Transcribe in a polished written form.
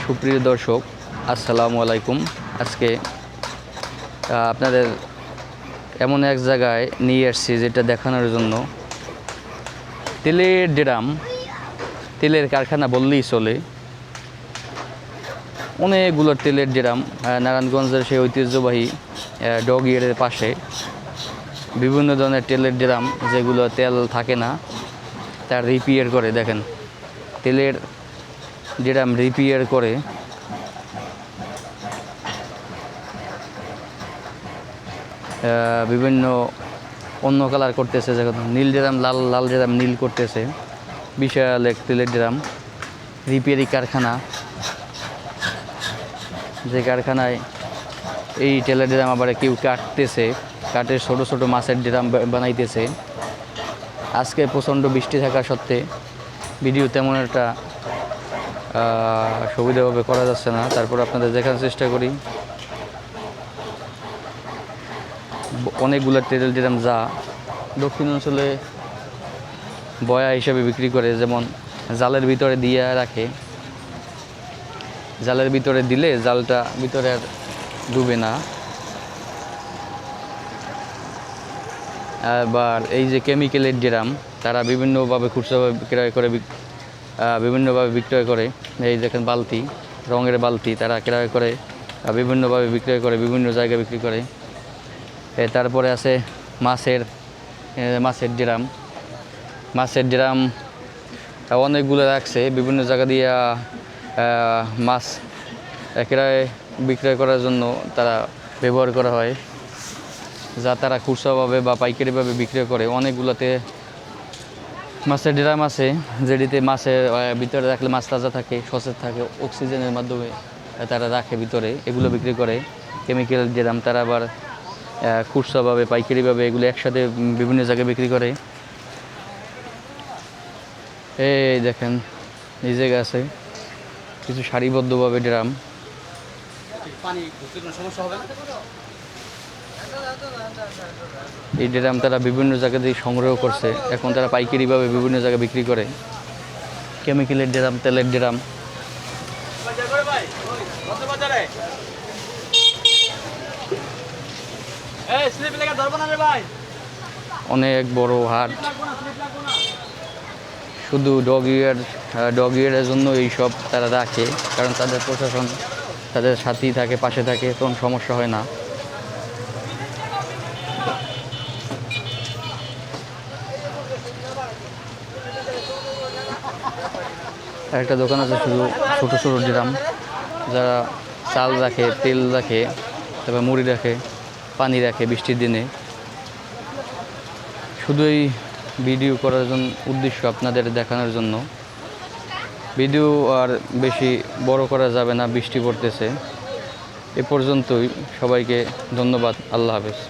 সুপ্রিয় দর্শক, আসসালামু আলাইকুম। আজকে আপনাদের এমন এক জায়গায় নিয়ে আসছি যেটা দেখানোর জন্য। তেলের ড্রাম, তেলের কারখানা বললেই চলে। অনেকগুলো তেলের ড্রাম নারায়ণগঞ্জের সেই ঐতিহ্যবাহী ডগ ইয়ার্ডের পাশে বিভিন্ন ধরনের তেলের ড্রাম, যেগুলো তেল থাকে না তার রিপেয়ার করে। দেখেন, তেলের ড্রাম রিপেয়ার করে। বিভিন্ন অন্য কালার করতেছে, যেমন নীল ড্রাম লাল, লাল ড্রাম নীল করতেছে। বিশাল এক তেলের ড্রাম রিপেয়ারি কারখানা, যে কারখানায় এই তেলের ড্রাম আবার কেউ কাটতেছে, কাটে ছোটো ছোটো মাছের ড্রাম বানাইতেছে। আজকে প্রচণ্ড বৃষ্টি থাকা সত্ত্বে ভিডিও তেমন একটা সুবিধাভাবে করা যাচ্ছে না, তারপর আপনাদের দেখার চেষ্টা করি। অনেকগুলো তেলের ড্রাম যা দক্ষিণ অঞ্চলে বয়া হিসেবে বিক্রি করে, যেমন জালের ভিতরে দিয়ে রাখে। জালের ভিতরে দিলে জালটা ভিতরে আর ডুবে না। আবার এই যে কেমিক্যালের ড্রাম, তারা বিভিন্নভাবে খুচরাভাবে বিক্রয় করে, বিভিন্নভাবে বিক্রয় করে। এই দেখেন বালতি, রঙের বালতি তারা ক্রয় করে, বিভিন্নভাবে বিক্রয় করে, বিভিন্ন জায়গায় বিক্রি করে। তারপরে আছে মাছের ড্রাম। মাছের ড্রাম অনেকগুলো রাখছে, বিভিন্ন জায়গা দিয়ে মাছ ক্রয় বিক্রয় করার জন্য তারা ব্যবহার করা হয়, যা তারা খুচরাভাবে বা পাইকারিভাবে বিক্রয় করে। অনেকগুলোতে মাছের ড্রাম আছে, যেটিতে মাছের ভিতরে রাখলে মাছ তাজা থাকে, সতেজ থাকে, অক্সিজেনের মাধ্যমে তারা রাখে ভিতরে, এগুলো বিক্রি করে। কেমিক্যাল ড্রাম তারা আবার খুচরাভাবে পাইকারিভাবে এগুলো একসাথে বিভিন্ন জায়গায় বিক্রি করে। এই দেখেন, এই জায়গায় আছে কিছু সারিবদ্ধভাবে ড্রাম। এই ড্রাম তারা বিভিন্ন জায়গা দিয়ে সংগ্রহ করছে, এখন তারা পাইকারিভাবে বিভিন্ন জায়গায় বিক্রি করে। কেমিক্যালের ড্রাম, তেলের ড্রাম। অনেক বড় হাট, শুধু ডগ ইয়ার্ডের জন্য এইসব তারা রাখে, কারণ তাদের প্রশাসন তাদের সাথেই থাকে, পাশে থাকে, কোনো সমস্যা হয় না। একটা দোকান আছে শুধু ছোটো ছোটো ড্রাম, যারা চাল রাখে, তেল রাখে, তারপর মুড়ি রাখে, পানি রাখে বৃষ্টির দিনে। শুধু এই ভিডিও করার জন্য উদ্দেশ্য আপনাদের দেখানোর জন্য। ভিডিও আর বেশি বড় করা যাবে না, বৃষ্টি পড়তেছে। এ পর্যন্তই। সবাইকে ধন্যবাদ। আল্লাহ হাফেজ।